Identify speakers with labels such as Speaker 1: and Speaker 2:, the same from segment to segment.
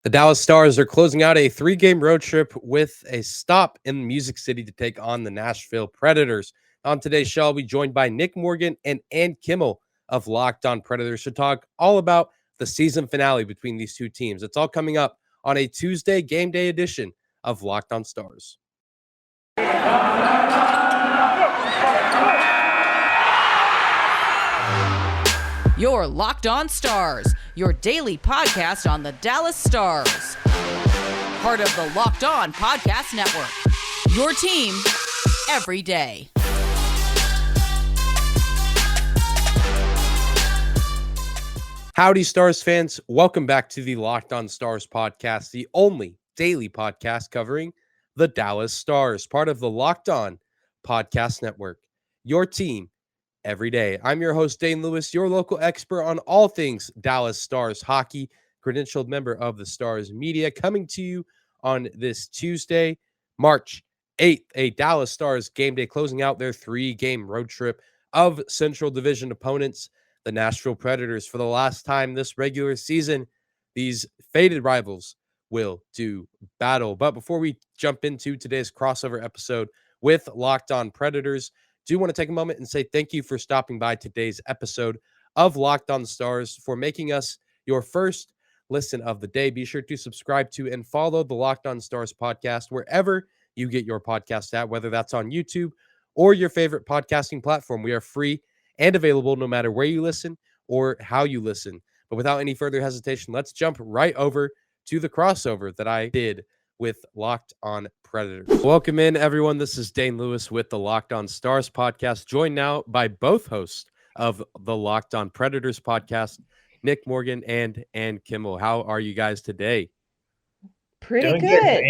Speaker 1: The Dallas Stars are closing out a 3-game road trip with a stop in Music City to take on the Nashville Predators. On today's show, I'll be joined by Nick Morgan and Kimmel of Locked On Predators to talk all about the season finale between these two teams. It's all coming up on a Tuesday game day edition of Locked On Stars.
Speaker 2: Your Locked On Stars, your daily podcast on the Dallas Stars. Part of the Locked On Podcast Network. Your team every day.
Speaker 1: Howdy, Stars fans. Welcome back to the Locked On Stars podcast, the only daily podcast covering the Dallas Stars, part of the Locked On Podcast Network. Your team every day. I'm your host, Dane Lewis, your local expert on all things Dallas Stars hockey, credentialed member of the Stars media, coming to you on this Tuesday, March 8th, a Dallas Stars game day, closing out their 3-game road trip of Central Division opponents, the Nashville Predators. For the last time this regular season, these faded rivals will do battle. But before we jump into today's crossover episode with Locked On Predators, do want to take a moment and say thank you for stopping by today's episode of Locked On Stars, for making us your first listen of the day. Be sure to subscribe to and follow the Locked On Stars podcast wherever you get your podcast at, whether that's on YouTube or your favorite podcasting platform. We are free and available no matter where you listen or how you listen. But without any further hesitation, let's jump right over to the crossover that I did with Locked On Predators. Welcome in, everyone. This is Dane Lewis with the Locked On Stars podcast, joined now by both hosts of the Locked On Predators podcast, Nick Morgan and Kimmel. How are you guys today?
Speaker 3: Pretty good.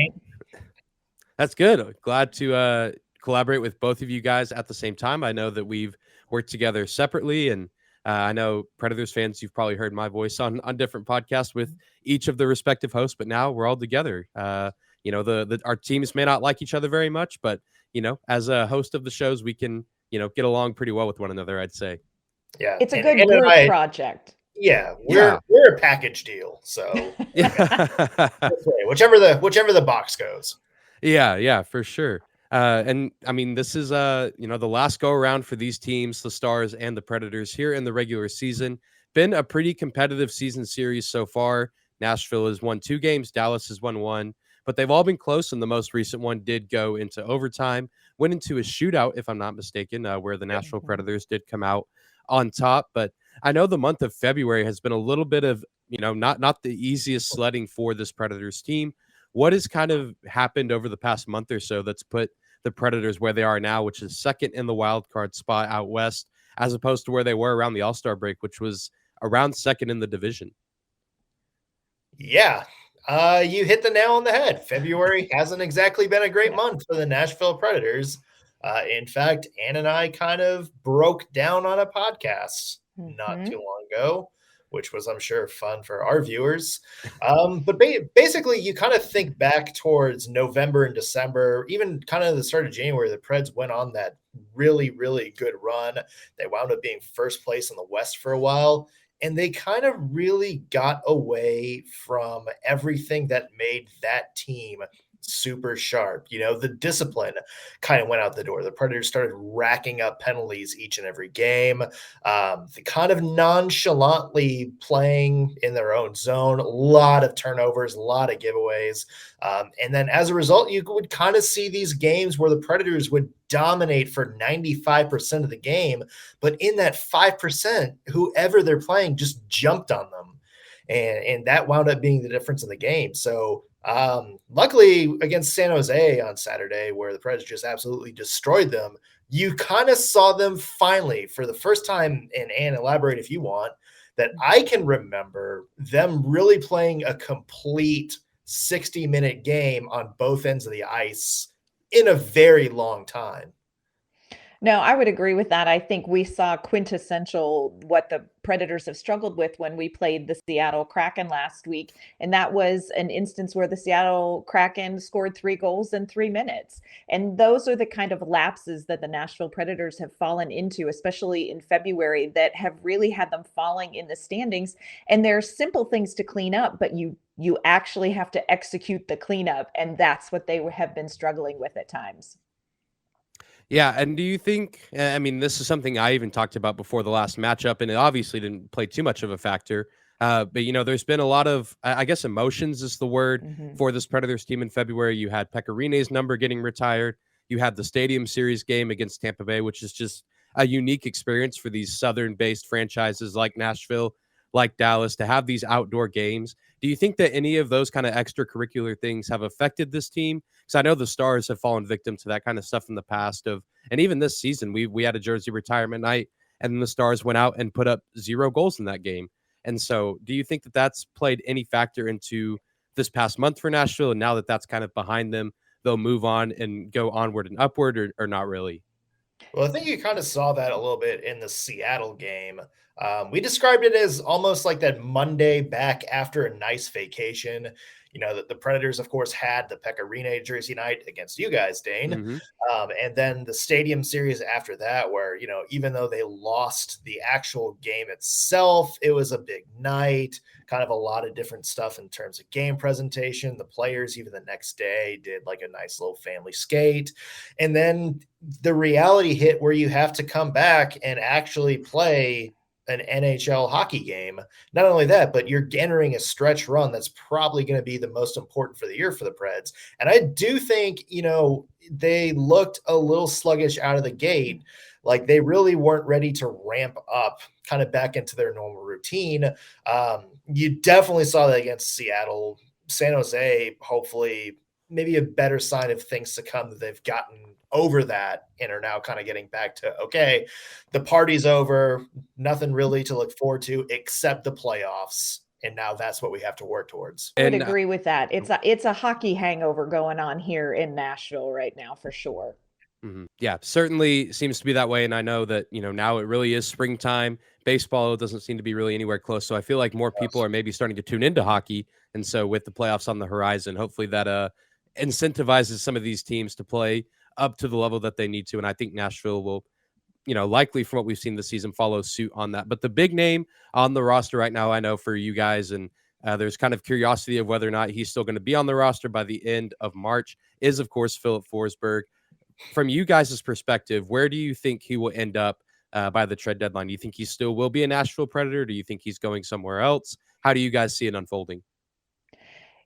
Speaker 1: That's good. Glad to collaborate with both of you guys at the same time. I know that we've worked together separately, and I know Predators fans, you've probably heard my voice on different podcasts with each of the respective hosts, but now we're all together. Our teams may not like each other very much, but, as a host of the shows, we can, get along pretty well with one another, I'd say.
Speaker 3: Yeah.
Speaker 4: It's a good group project.
Speaker 3: Yeah. We're a package deal. So whichever the box goes.
Speaker 1: Yeah, for sure. And I mean, this is, the last go around for these teams, the Stars and the Predators here in the regular season. Been a pretty competitive season series so far. Nashville has won 2 games. Dallas has won 1, but they've all been close. And the most recent one did go into overtime, went into a shootout, if I'm not mistaken, where the Nashville Predators did come out on top. But I know the month of February has been a little bit of, not the easiest sledding for this Predators team. What has kind of happened over the past month or so that's put the Predators where they are now, which is second in the wild card spot out west, as opposed to where they were around the All-Star break, which was around second in the division?
Speaker 3: Yeah, you hit the nail on the head. February hasn't exactly been a great month for the Nashville Predators. In fact, Ann and I kind of broke down on a podcast not too long ago, which was, I'm sure, fun for our viewers. But basically, you kind of think back towards November and December, even kind of the start of January, the Preds went on that really, really good run. They wound up being first place in the West for a while, and they kind of really got away from everything that made that team super sharp. The discipline kind of went out the door. The Predators started racking up penalties each and every game. They kind of nonchalantly playing in their own zone, a lot of turnovers, a lot of giveaways. And then as a result, you would kind of see these games where the Predators would dominate for 95% of the game. But in that 5%, whoever they're playing just jumped on them. And that wound up being the difference in the game. So luckily against San Jose on Saturday, where the Preds just absolutely destroyed them, you kind of saw them finally for the first time, and elaborate if you want, that I can remember them really playing a complete 60-minute game on both ends of the ice in a very long time.
Speaker 4: No, I would agree with that. I think we saw quintessential what the Predators have struggled with when we played the Seattle Kraken last week. And that was an instance where the Seattle Kraken scored 3 goals in 3 minutes. And those are the kind of lapses that the Nashville Predators have fallen into, especially in February, that have really had them falling in the standings. And there are simple things to clean up, but you You actually have to execute the cleanup, and that's what they have been struggling with at times.
Speaker 1: Yeah, and do you think, I mean, this is something I even talked about before the last matchup, and it obviously didn't play too much of a factor. But, there's been a lot of, I guess, emotions is the word
Speaker 4: Mhm.
Speaker 1: for this Predators team in February. You had Pekarine's number getting retired. You had the Stadium Series game against Tampa Bay, which is just a unique experience for these Southern-based franchises like Nashville, like Dallas, to have these outdoor games. Do you think that any of those kind of extracurricular things have affected this team? Because I know the Stars have fallen victim to that kind of stuff in the past and even this season, we had a jersey retirement night, and then the Stars went out and put up 0 goals in that game. And so, do you think that that's played any factor into this past month for Nashville? And now that that's kind of behind them, they'll move on and go onward and upward, or not really?
Speaker 3: Well, I think you kind of saw that a little bit in the Seattle game. We described it as almost like that Monday back after a nice vacation. The Predators, of course, had the Pecorine jersey night against you guys, Dane.
Speaker 1: Hmm.
Speaker 3: And then the Stadium Series after that, where, even though they lost the actual game itself, it was a big night, kind of a lot of different stuff in terms of game presentation. The players, even the next day, did like a nice little family skate. And then the reality hit where you have to come back and actually play an NHL hockey game. Not only that, but you're entering a stretch run that's probably going to be the most important for the year for the Preds. And I do think, they looked a little sluggish out of the gate. Like they really weren't ready to ramp up kind of back into their normal routine. You definitely saw that against Seattle. San Jose, hopefully, maybe a better sign of things to come, that they've gotten over that and are now kind of getting back to, okay, the party's over, nothing really to look forward to except the playoffs. And now that's what we have to work towards.
Speaker 4: I would
Speaker 1: And
Speaker 4: agree with that. It's a hockey hangover going on here in Nashville right now for sure.
Speaker 1: Yeah, certainly seems to be that way. And I know that, now it really is springtime. Baseball doesn't seem to be really anywhere close. So I feel like more people are maybe starting to tune into hockey. And so with the playoffs on the horizon, hopefully that incentivizes some of these teams to play up to the level that they need to. And I think Nashville will, likely from what we've seen this season, follow suit on that. But the big name on the roster right now, I know for you guys, and there's kind of curiosity of whether or not he's still going to be on the roster by the end of March, is, of course, Filip Forsberg. From you guys' perspective, where do you think he will end up by the trade deadline? Do you think he still will be a Nashville Predator? Do you think he's going somewhere else? How do you guys see it unfolding?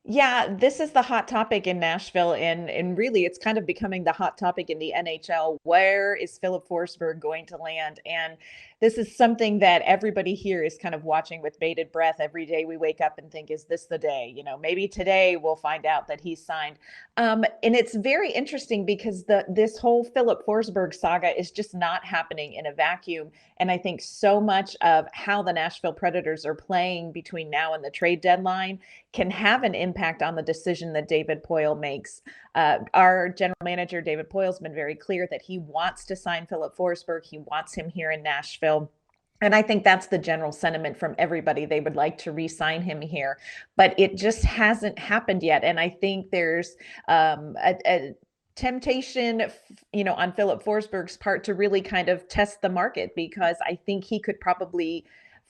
Speaker 4: Yeah, this is the hot topic in Nashville, and really it's kind of becoming the hot topic in the NHL. Where is Filip Forsberg going to land? And this is something that everybody here is kind of watching with bated breath. Every day we wake up and think, is this the day? Maybe today we'll find out that he's signed. And it's very interesting because this whole Filip Forsberg saga is just not happening in a vacuum. And I think so much of how the Nashville Predators are playing between now and the trade deadline can have an impact on the decision that David Poile makes. Our general manager, David Poile's been very clear that he wants to sign Filip Forsberg. He wants him here in Nashville. And I think that's the general sentiment from everybody. They would like to re-sign him here, but it just hasn't happened yet. And I think there's a temptation, on Filip Forsberg's part to really kind of test the market, because I think he could probably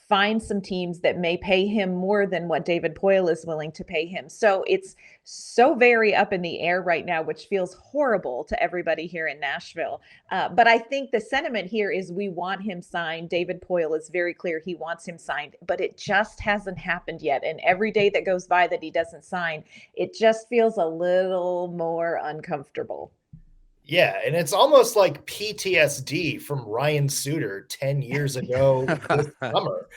Speaker 4: find some teams that may pay him more than what David Poile is willing to pay him. So it's so very up in the air right now, which feels horrible to everybody here in Nashville. But I think the sentiment here is we want him signed. David Poile is very clear he wants him signed, but it just hasn't happened yet. And every day that goes by that he doesn't sign, it just feels a little more uncomfortable.
Speaker 3: Yeah, and it's almost like PTSD from Ryan Suter 10 years ago this summer,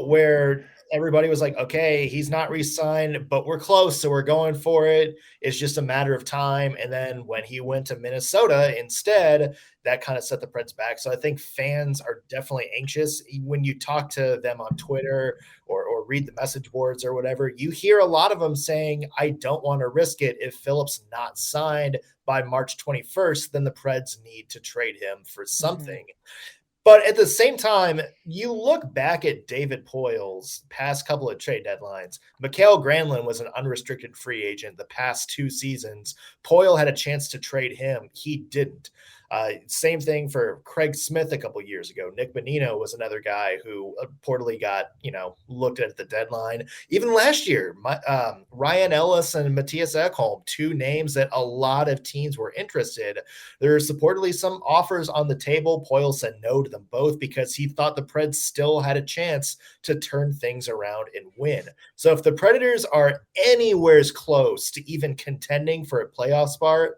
Speaker 3: where everybody was like, okay, he's not re-signed, but we're close, so we're going for it. It's just a matter of time. And then when he went to Minnesota instead, that kind of set the Preds back. So I think fans are definitely anxious. When you talk to them on Twitter or read the message boards or whatever, you hear a lot of them saying, I don't want to risk it. If Philip's not signed by March 21st, then the Preds need to trade him for something. But at the same time, you look back at David Poile's past couple of trade deadlines. Mikael Granlund was an unrestricted free agent the past 2 seasons. Poile had a chance to trade him. He didn't. Same thing for Craig Smith a couple years ago. Nick Bonino was another guy who reportedly got, looked at the deadline. Even last year, Ryan Ellis and Matthias Ekholm, two names that a lot of teams were interested. There are reportedly some offers on the table. Poyle said no to them both because he thought the Preds still had a chance to turn things around and win. So if the Predators are anywhere close to even contending for a playoff spot,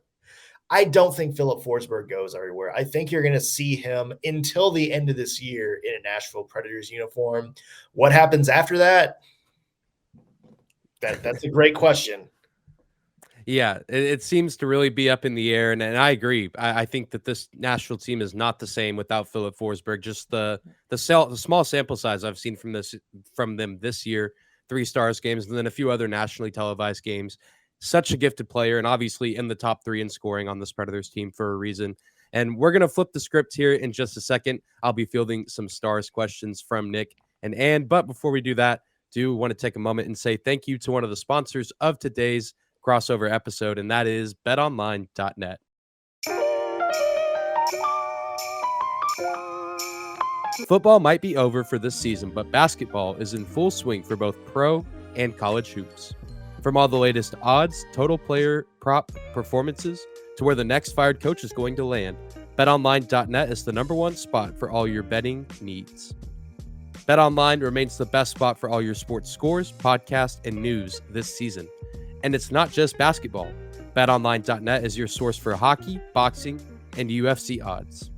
Speaker 3: I don't think Filip Forsberg goes everywhere. I think you're going to see him until the end of this year in a Nashville Predators uniform. What happens after that? That's a great question.
Speaker 1: Yeah, it seems to really be up in the air, and I agree. I think that this Nashville team is not the same without Filip Forsberg. Just the small sample size I've seen from them this year, 3 Stars games, and then a few other nationally televised games. Such a gifted player, and obviously in the top 3 in scoring on this Predators team for a reason. And we're gonna flip the script here in just a second. I'll be fielding some Stars questions from Nick and Ann, but before we do that, do want to take a moment and say thank you to one of the sponsors of today's crossover episode, and that is betonline.net. Football might be over for this season, but basketball is in full swing for both pro and college hoops. From all the latest odds, total player prop performances, to where the next fired coach is going to land, betonline.net is the #1 spot for all your betting needs. BetOnline remains the best spot for all your sports scores, podcasts, and news this season. And it's not just basketball. BetOnline.net is your source for hockey, boxing, and UFC odds.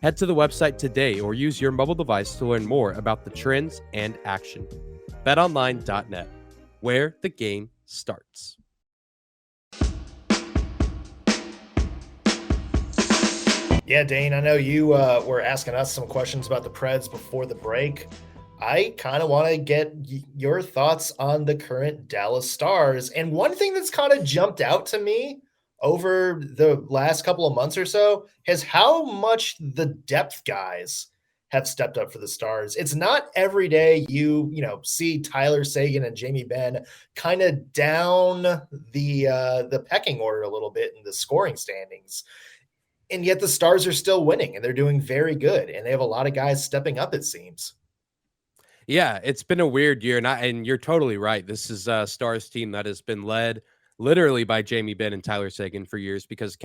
Speaker 1: Head to the website today or use your mobile device to learn more about the trends and action. BetOnline.net, where the game starts.
Speaker 3: Yeah, Dane, I know you were asking us some questions about the Preds before the break. I kind of want to get your thoughts on the current Dallas Stars. And one thing that's kind of jumped out to me over the last couple of months or so is how much the depth guys have stepped up for the Stars. It's not every day you see Tyler Seguin and Jamie Benn kind of down the pecking order a little bit in the scoring standings. And yet the Stars are still winning and they're doing very good. And they have a lot of guys stepping up, it seems.
Speaker 1: Yeah, it's been a weird year, and you're totally right. This is a Stars team that has been led literally by Jamie Benn and Tyler Seguin for years because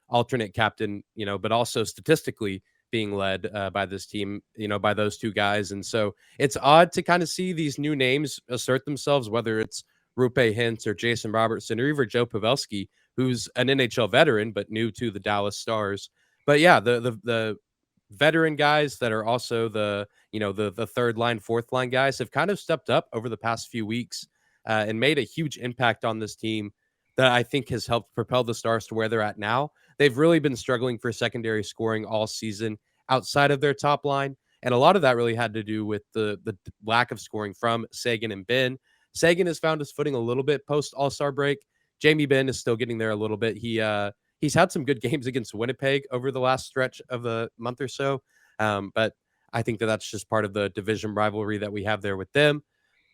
Speaker 1: alternate captain, but also statistically being led by this team, by those two guys. And so it's odd to kind of see these new names assert themselves, whether it's Rupe Hintz or Jason Robertson or even Joe Pavelski, who's an NHL veteran but new to the Dallas Stars. But yeah, the veteran guys that are also the third line, fourth line guys have kind of stepped up over the past few weeks and made a huge impact on this team that I think has helped propel the Stars to where they're at now. They've really been struggling for secondary scoring all season outside of their top line. And a lot of that really had to do with the lack of scoring from Seguin and Benn. Seguin has found his footing a little bit post All-Star break. Jamie Benn is still getting there a little bit. He's had some good games against Winnipeg over the last stretch of a month or so. But I think that's just part of the division rivalry that we have there with them.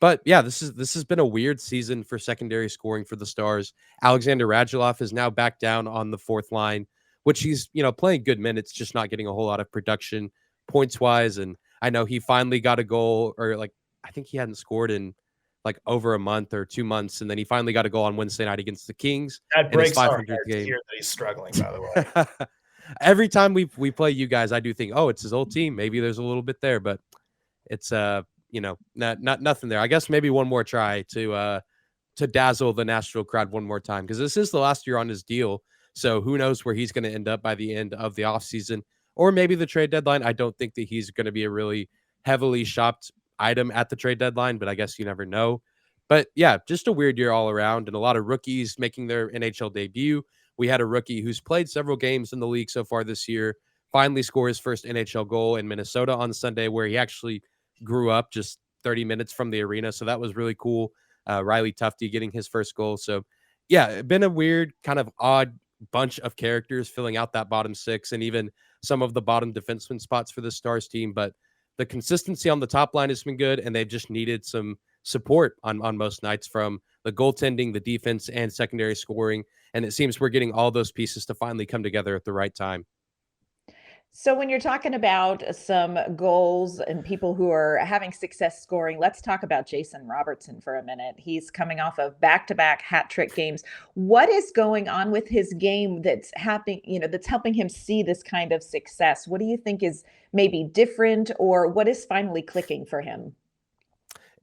Speaker 1: But yeah, this has been a weird season for secondary scoring for the Stars. Alexander Radulov is now back down on the fourth line, which he's, playing good minutes, just not getting a whole lot of production points wise. And I know he finally got a goal, or I think he hadn't scored in over a month or 2 months, and then he finally got a goal on Wednesday night against the Kings.
Speaker 3: That breaks our heart to hear that he's struggling, by the way.
Speaker 1: Every time we play you guys, I do think, oh, it's his old team. Maybe there's a little bit there, but it's not nothing there. I guess maybe one more try to dazzle the Nashville crowd one more time, because this is the last year on his deal. So who knows where he's going to end up by the end of the offseason or maybe the trade deadline. I don't think that he's going to be a really heavily shopped item at the trade deadline, but I guess you never know. But yeah, just a weird year all around, and a lot of rookies making their NHL debut. We had a rookie who's played several games in the league so far this year, finally score his first NHL goal in Minnesota on Sunday, where he actually grew up just 30 minutes from the arena. So that was really cool. Riley Tufte getting his first goal. So yeah, been a weird kind of odd bunch of characters filling out that bottom six and even some of the bottom defenseman spots for the Stars team. But the consistency on the top line has been good, and they've just needed some support on most nights from the goaltending, the defense, and secondary scoring. And it seems we're getting all those pieces to finally come together at the right time.
Speaker 4: So when you're talking about some goals and people who are having success scoring, let's talk about Jason Robertson for a minute. He's coming off of back-to-back hat trick games. What is going on with his game that's happening, that's helping him see this kind of success? What do you think is maybe different, or what is finally clicking for him?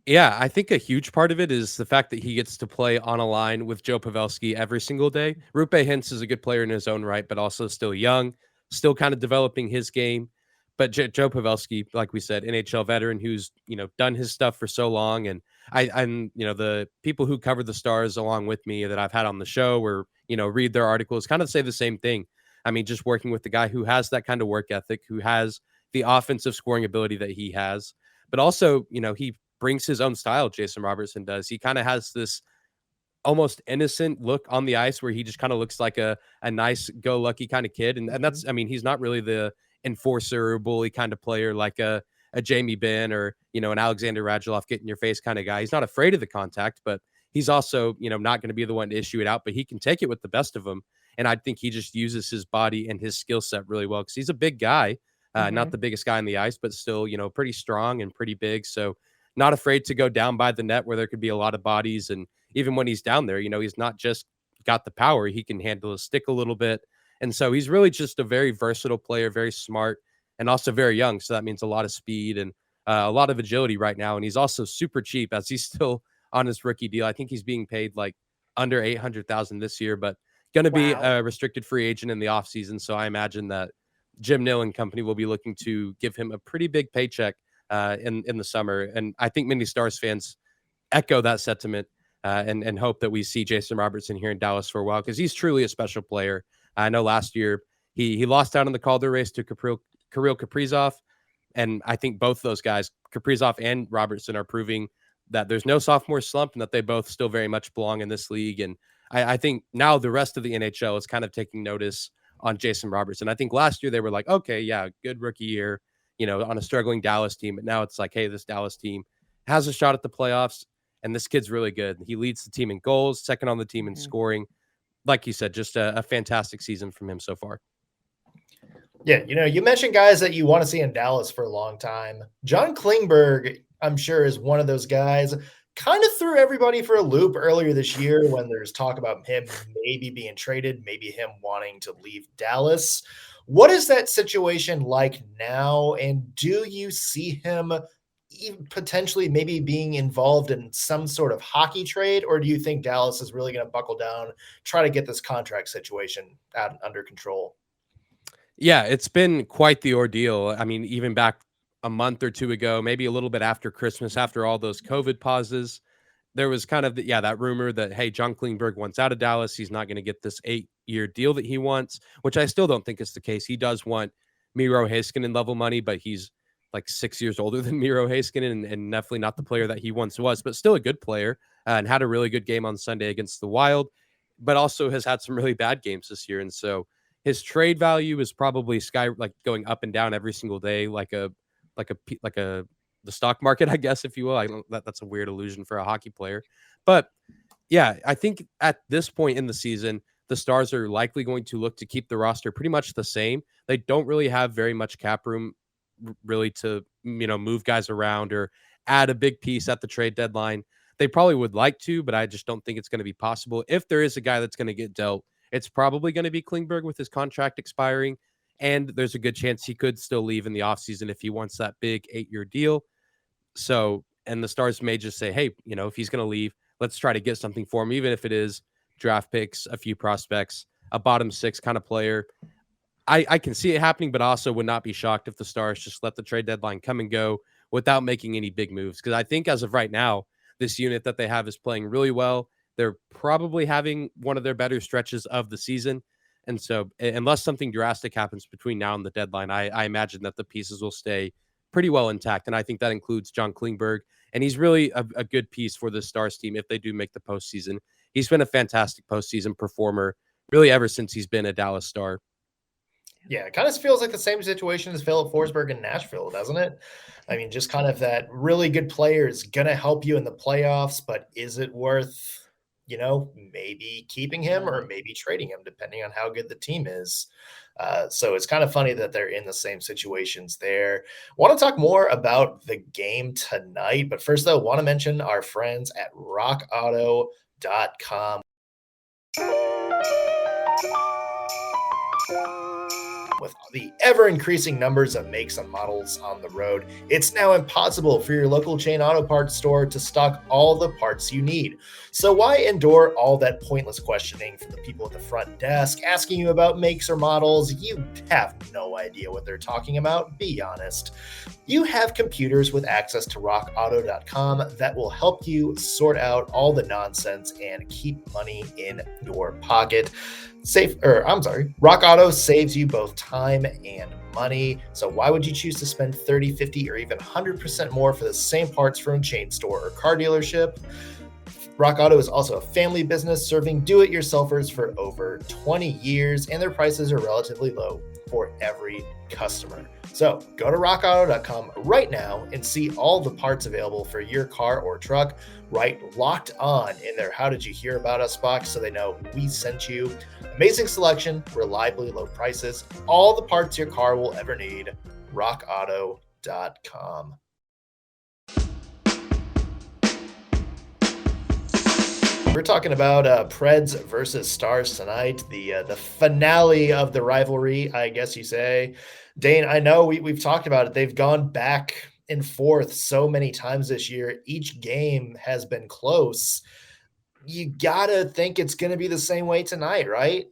Speaker 1: Yeah, I think a huge part of it is the fact that he gets to play on a line with Joe Pavelski every single day. Rupe Hintz is a good player in his own right, but also still young, still kind of developing his game. But Joe Pavelski, like we said, NHL veteran who's done his stuff for so long, and I'm the people who cover the Stars along with me that I've had on the show or read their articles kind of say the same thing. I mean, just working with the guy who has that kind of work ethic, who has the offensive scoring ability that he has, but also he brings his own style. Jason Robertson does. He kind of has this almost innocent look on the ice where he just kind of looks like a nice go lucky kind of kid. And that's, I mean, he's not really the enforcer or bully kind of player like a Jamie Benn or, an Alexander Radulov get in your face kind of guy. He's not afraid of the contact, but he's also, not going to be the one to issue it out, but he can take it with the best of them. And I think he just uses his body and his skill set really well because he's a big guy, not the biggest guy on the ice, but still, pretty strong and pretty big. So not afraid to go down by the net where there could be a lot of bodies. And even when he's down there, he's not just got the power, he can handle his stick a little bit. And so he's really just a very versatile player, very smart, and also very young. So that means a lot of speed and a lot of agility right now. And he's also super cheap as he's still on his rookie deal. I think he's being paid like under 800,000 this year, but going to be a restricted free agent in the offseason. So I imagine that Jim Nill and company will be looking to give him a pretty big paycheck in the summer. And I think many Stars fans echo that sentiment and hope that we see Jason Robertson here in Dallas for a while because he's truly a special player. I know last year he lost out in the Calder race to Kirill Kaprizov, and I think both those guys, Kaprizov and Robertson, are proving that there's no sophomore slump and that they both still very much belong in this league. And I think now the rest of the NHL is kind of taking notice on Jason Robertson. I think last year they were like, okay, yeah, good rookie year, on a struggling Dallas team. But now it's like, hey, this Dallas team has a shot at the playoffs, and this kid's really good. He leads the team in goals, second on the team in scoring. Like you said, just a fantastic season from him so far.
Speaker 3: Yeah, you mentioned guys that you want to see in Dallas for a long time. John Klingberg, I'm sure, is one of those guys. Kind of threw everybody for a loop earlier this year when there's talk about him maybe being traded, maybe him wanting to leave Dallas. What is that situation like now? And do you see him even potentially maybe being involved in some sort of hockey trade? Or do you think Dallas is really going to buckle down, try to get this contract situation under control?
Speaker 1: Yeah, it's been quite the ordeal. I mean, even back a month or two ago, maybe a little bit after Christmas, after all those COVID pauses, there was kind of that rumor that, hey, John Klingberg wants out of Dallas. He's not going to get this 8-year deal that he wants, which I still don't think is the case. He does want Miro Heiskanen level money, but he's like 6 years older than Miro Heiskanen and definitely not the player that he once was, but still a good player and had a really good game on Sunday against the Wild, but also has had some really bad games this year. And so his trade value is probably going up and down every single day, like the stock market, I guess, if you will. That's a weird illusion for a hockey player, but yeah, I think at this point in the season, the Stars are likely going to look to keep the roster pretty much the same. They don't really have very much cap room really to, move guys around or add a big piece at the trade deadline. They probably would like to, but I just don't think it's going to be possible. If there is a guy that's going to get dealt, it's probably going to be Klingberg with his contract expiring. And there's a good chance he could still leave in the offseason if he wants that big 8-year deal. So, and the Stars may just say, hey, if he's going to leave, let's try to get something for him, even if it is draft picks, a few prospects, a bottom 6 kind of player. I can see it happening, but also would not be shocked if the Stars just let the trade deadline come and go without making any big moves. Because I think as of right now, this unit that they have is playing really well. They're probably having one of their better stretches of the season. And so unless something drastic happens between now and the deadline, I imagine that the pieces will stay pretty well intact. And I think that includes John Klingberg. And he's really a good piece for the Stars team if they do make the postseason. He's been a fantastic postseason performer really ever since he's been a Dallas Star.
Speaker 3: Yeah, it kind of feels like the same situation as Filip Forsberg in Nashville, doesn't it? I mean, just kind of that really good player is going to help you in the playoffs, but is it worth maybe keeping him or maybe trading him, depending on how good the team is. So it's kind of funny that they're in the same situations there. Want to talk more about the game tonight, but first, though, want to mention our friends at RockAuto.com. With the ever-increasing numbers of makes and models on the road, it's now impossible for your local chain auto parts store to stock all the parts you need. So why endure all that pointless questioning from the people at the front desk asking you about makes or models? You have no idea what they're talking about, be honest. You have computers with access to RockAuto.com that will help you sort out all the nonsense and keep money in your pocket. Rock Auto saves you both time and money. So why would you choose to spend 30, 50, or even 100% more for the same parts from a chain store or car dealership? Rock Auto is also a family business serving do-it-yourselfers for over 20 years, and their prices are relatively low for every customer. So go to rockauto.com right now and see all the parts available for your car or truck. Write Locked On in their How Did You Hear About Us box so they know we sent you. Amazing selection, reliably low prices, all the parts your car will ever need. rockauto.com. We're talking about Preds versus Stars tonight, the finale of the rivalry, I guess you say. Dane, I know we've talked about it. They've gone back and forth so many times this year. Each game has been close. You got to think it's going to be the same way tonight, right?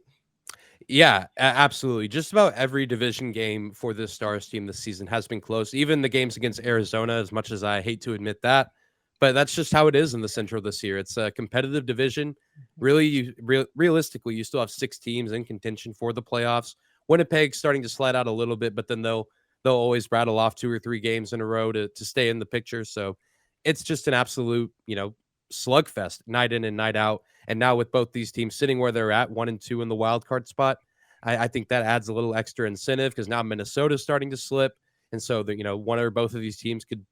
Speaker 1: Yeah, absolutely. Just about every division game for this Stars team this season has been close. Even the games against Arizona, as much as I hate to admit that. But that's just how it is in the Central this year. It's a competitive division. Really, realistically, you still have 6 teams in contention for the playoffs. Winnipeg's starting to slide out a little bit, but then they'll always rattle off 2 or 3 games in a row to stay in the picture. So it's just an absolute, slugfest night in and night out. And now with both these teams sitting where they're at, 1 and 2 in the wild card spot, I think that adds a little extra incentive because now Minnesota's starting to slip. And so one or both of these teams could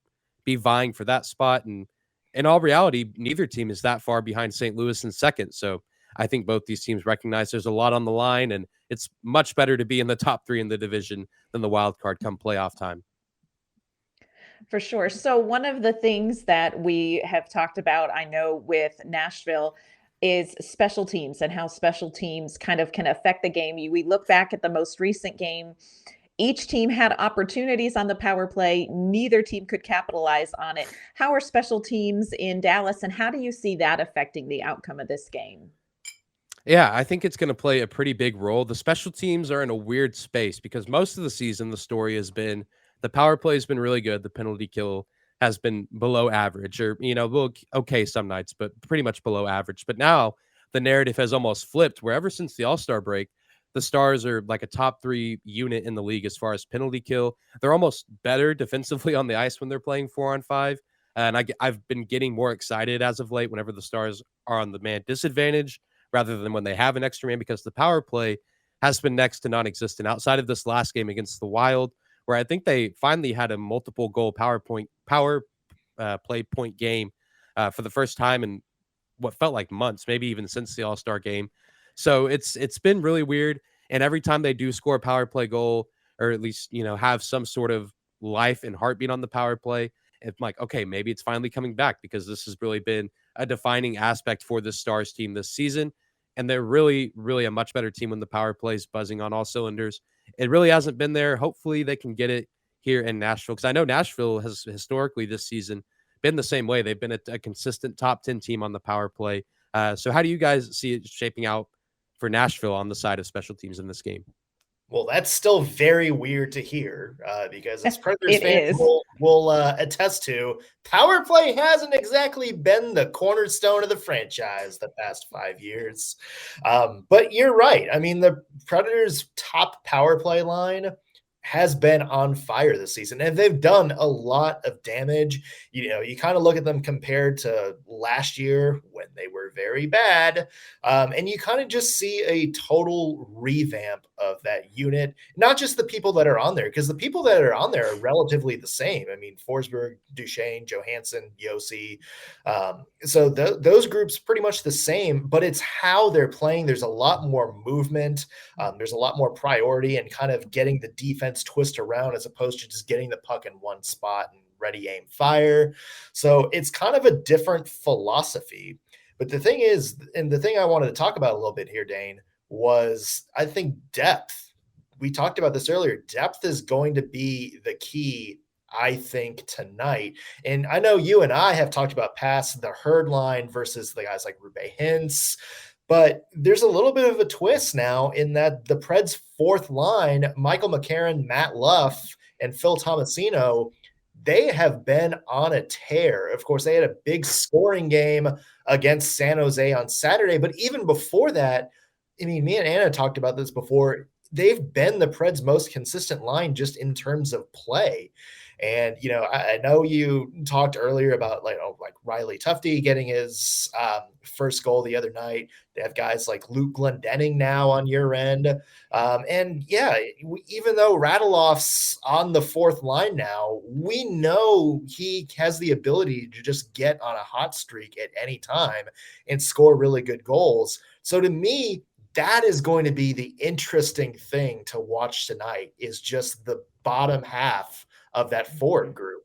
Speaker 1: be vying for that spot. And in all reality, neither team is that far behind St. Louis in second. So I think both these teams recognize there's a lot on the line, and it's much better to be in the top 3 in the division than the wild card come playoff time.
Speaker 4: For sure. So one of the things that we have talked about, I know with Nashville, is special teams and how special teams kind of can affect the game. We look back at the most recent game. Each team had opportunities on the power play. Neither team could capitalize on it. How are special teams in Dallas, and how do you see that affecting the outcome of this game?
Speaker 1: Yeah, I think it's going to play a pretty big role. The special teams are in a weird space because most of the season, the story has been the power play has been really good. The penalty kill has been below average or, okay some nights, but pretty much below average. But now the narrative has almost flipped where ever since the All-Star break, the Stars are like a top 3 unit in the league as far as penalty kill. They're almost better defensively on the ice when they're playing 4-on-5. And I've been getting more excited as of late whenever the Stars are on the man disadvantage rather than when they have an extra man, because the power play has been next to non-existent outside of this last game against the Wild, where I think they finally had a multiple goal power play point game for the first time in what felt like months, maybe even since the All-Star game. So it's been really weird. And every time they do score a power play goal, or at least, have some sort of life and heartbeat on the power play, it's like, okay, maybe it's finally coming back because this has really been a defining aspect for the Stars team this season. And they're really, really a much better team when the power play is buzzing on all cylinders. It really hasn't been there. Hopefully they can get it here in Nashville, because I know Nashville has historically this season been the same way. They've been a consistent top 10 team on the power play. So how do you guys see it shaping out for Nashville on the side of special teams in this game?
Speaker 3: Well, that's still very weird to hear because as Predators fans
Speaker 4: is.
Speaker 3: will attest to, power play hasn't exactly been the cornerstone of the franchise the past 5 years. But you're right. I mean, the Predators' top power play line has been on fire this season, and they've done a lot of damage. You kind of look at them compared to last year when they were very bad, and you kind of just see a total revamp of that unit, not just the people that are on there, because the people that are on there are relatively the same. I mean, Forsberg, Duchesne, Johansson, Yossi. So those groups pretty much the same, but it's how they're playing. There's a lot more movement. There's a lot more priority and kind of getting the defense twist around as opposed to just getting the puck in one spot and ready, aim, fire. So it's kind of a different philosophy. But the thing is, and the thing I wanted to talk about a little bit here, Dane, was I think depth. We talked about this earlier. Depth is going to be the key, I think, tonight. And I know you and I have talked about past the Herd line versus the guys like Rube Hintz. But there's a little bit of a twist now in that the Preds' fourth line, Michael McCarron, Matt Luff, and Phil Tomasino, they have been on a tear. Of course, they had a big scoring game against San Jose on Saturday. But even before that, I mean, me and Anna talked about this before. They've been the Preds' most consistent line just in terms of play. And, I know you talked earlier about like Riley Tufte getting his first goal the other night. They have guys like Luke Glendening now on your end. And yeah, even though Radiloff's on the fourth line now, we know he has the ability to just get on a hot streak at any time and score really good goals. So to me, that is going to be the interesting thing to watch tonight, is just the bottom half of that forward group.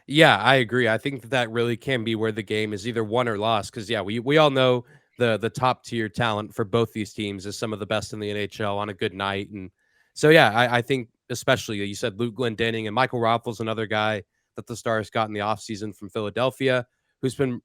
Speaker 1: Yeah, I agree. I think that really can be where the game is either won or lost. Because we all know the top tier talent for both these teams is some of the best in the NHL on a good night. And so I think especially you said Luke Glendening and Michael Raffl's another guy that the Stars got in the offseason from Philadelphia, who's been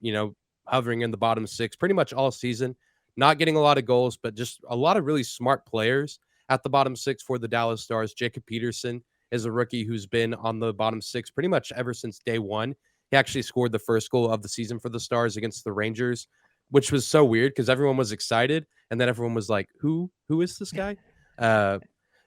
Speaker 1: hovering in the bottom six pretty much all season, not getting a lot of goals, but just a lot of really smart players at the bottom six for the Dallas Stars. Jacob Peterson is a rookie who's been on the bottom six pretty much ever since day one. He actually scored the first goal of the season for the Stars against the Rangers, which was so weird because everyone was excited. And then everyone was like, who is this guy?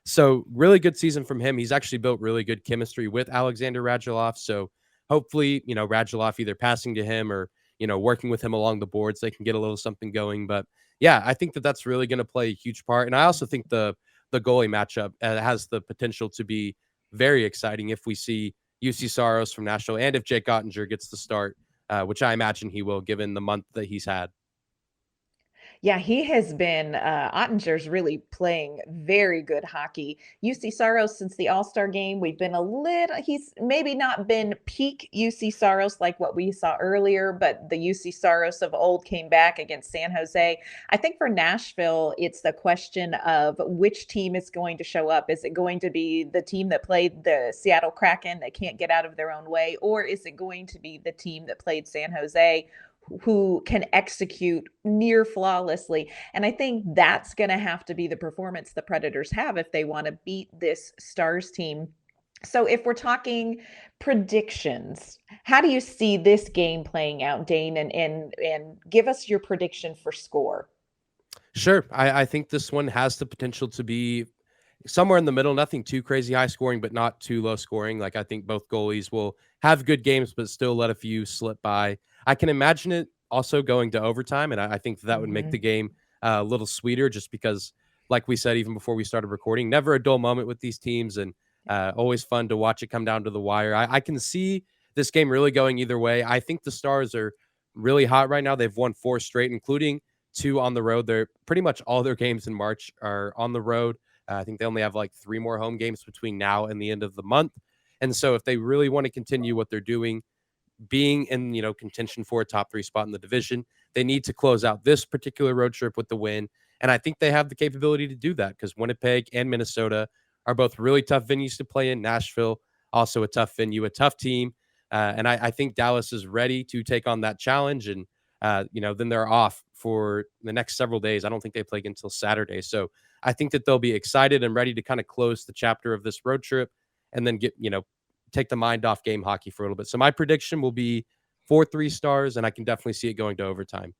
Speaker 1: So really good season from him. He's actually built really good chemistry with Alexander Radulov. So hopefully, Radulov either passing to him or, working with him along the boards, they can get a little something going. But yeah, I think that's really going to play a huge part. And I also think the goalie matchup has the potential to be very exciting if we see UC Saros from Nashville and if Jake Ottinger gets the start, which I imagine he will, given the month that he's had.
Speaker 4: Yeah, he has been, Ottinger's really playing very good hockey. UC Saros, since the All-Star game, he's maybe not been peak UC Saros like what we saw earlier, but the UC Saros of old came back against San Jose. I think for Nashville, it's the question of which team is going to show up. Is it going to be the team that played the Seattle Kraken that can't get out of their own way, or is it going to be the team that played San Jose, who can execute near flawlessly? And I think that's going to have to be the performance the Predators have if they want to beat this Stars team. So if we're talking predictions, how do you see this game playing out, Dane? And give us your prediction for score.
Speaker 1: Sure. I think this one has the potential to be somewhere in the middle, nothing too crazy high scoring, but not too low scoring. Like, I think both goalies will have good games, but still let a few slip by. I can imagine it also going to overtime, and I think that would make the game a little sweeter just because, like we said, even before we started recording, never a dull moment with these teams, and always fun to watch it come down to the wire. I can see this game really going either way. I think the Stars are really hot right now. They've won 4 straight, including 2 on the road. They're pretty much all their games in March are on the road. I think they only have like 3 more home games between now and the end of the month. And so if they really want to continue what they're doing, being in, contention for a top 3 spot in the division, they need to close out this particular road trip with the win. And I think they have the capability to do that because Winnipeg and Minnesota are both really tough venues to play in. Nashville, also a tough venue, a tough team. And I think Dallas is ready to take on that challenge. And, then they're off for the next several days. I don't think they play until Saturday. So I think that they'll be excited and ready to kind of close the chapter of this road trip and then take the mind off game hockey for a little bit. So my prediction will be 4-3 Stars, and I can definitely see it going to overtime.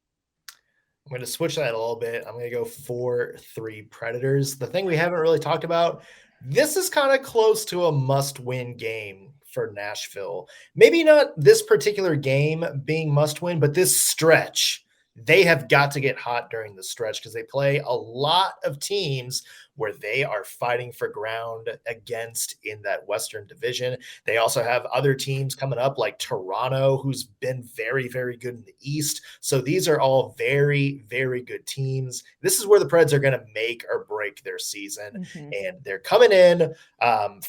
Speaker 3: I'm going to switch that a little bit. I'm going to go 4-3 Predators. The thing we haven't really talked about, This is kind of close to a must-win game for Nashville. Maybe not this particular game being must-win, but this stretch, they have got to get hot during the stretch because they play a lot of teams where they are fighting for ground against in that Western Division. They also have other teams coming up like Toronto, who's been very, very good in the East. So these are all very, very good teams. This is where the Preds are going to make or break their season. And they're coming in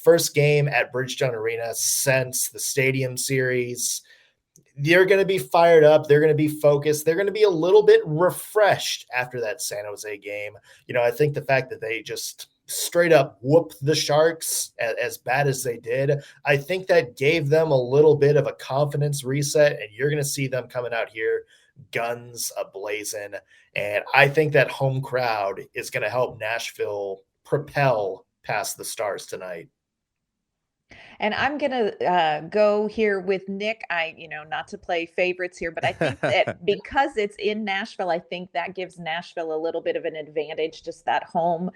Speaker 3: first game at Bridgestone Arena since the Stadium Series. They're going to be fired up. They're going to be focused. They're going to be a little bit refreshed after that San Jose game. I think the fact that they just straight up whooped the Sharks as bad as they did, I think that gave them a little bit of a confidence reset, and you're going to see them coming out here guns a-blazing. And I think that home crowd is going to help Nashville propel past the Stars tonight.
Speaker 4: And I'm going to go here with Nick. Not to play favorites here, but I think that because it's in Nashville, I think that gives Nashville a little bit of an advantage, just that home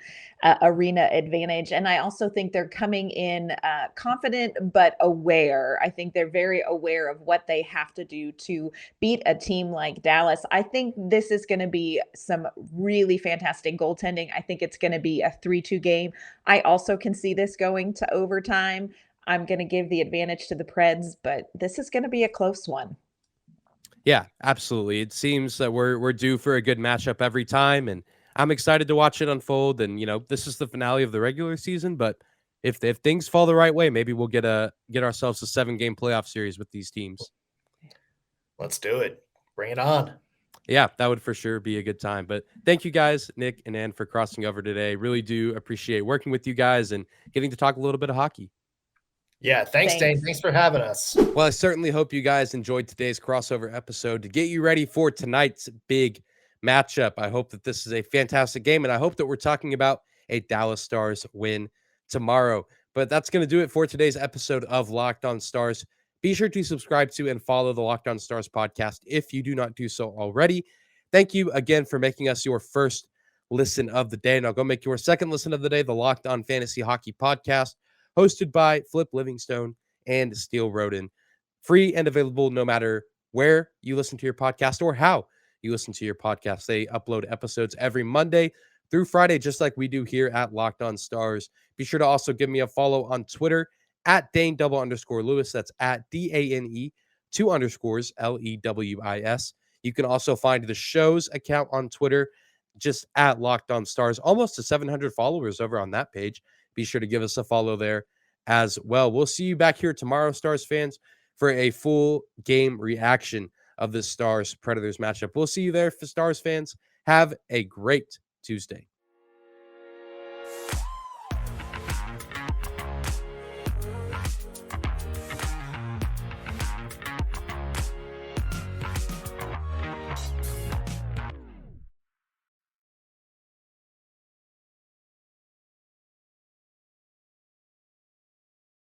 Speaker 4: arena advantage. And I also think they're coming in confident but aware. I think they're very aware of what they have to do to beat a team like Dallas. I think this is going to be some really fantastic goaltending. I think it's going to be a 3-2 game. I also can see this going to overtime. I'm going to give the advantage to the Preds, but this is going to be a close one.
Speaker 1: Yeah, absolutely. It seems that we're due for a good matchup every time, and I'm excited to watch it unfold. And this is the finale of the regular season, but if things fall the right way, maybe we'll get ourselves a 7-game playoff series with these teams.
Speaker 3: Let's do it. Bring it on.
Speaker 1: Yeah, that would for sure be a good time. But thank you guys, Nick and Ann, for crossing over today. Really do appreciate working with you guys and getting to talk a little bit of hockey.
Speaker 3: Yeah, thanks, Dane. Thanks for having us.
Speaker 1: Well, I certainly hope you guys enjoyed today's crossover episode. To get you ready for tonight's big matchup, I hope that this is a fantastic game, and I hope that we're talking about a Dallas Stars win tomorrow. But that's going to do it for today's episode of Locked On Stars. Be sure to subscribe to and follow the Locked On Stars podcast if you do not do so already. Thank you again for making us your first listen of the day, and I'll go make your second listen of the day, the Locked On Fantasy Hockey podcast, hosted by Flip Livingstone and Steele Roden. Free and available no matter where you listen to your podcast or how you listen to your podcast. They upload episodes every Monday through Friday, just like we do here at Locked On Stars. Be sure to also give me a follow on Twitter at Dane_Lewis. That's at DANE 2_ LEWIS. You can also find the show's account on Twitter just at Locked On Stars. Almost to 700 followers over on that page. Be sure to give us a follow there as well. We'll see you back here tomorrow, Stars fans, for a full game reaction of the Stars Predators matchup. We'll see you there, for Stars fans. Have a great Tuesday.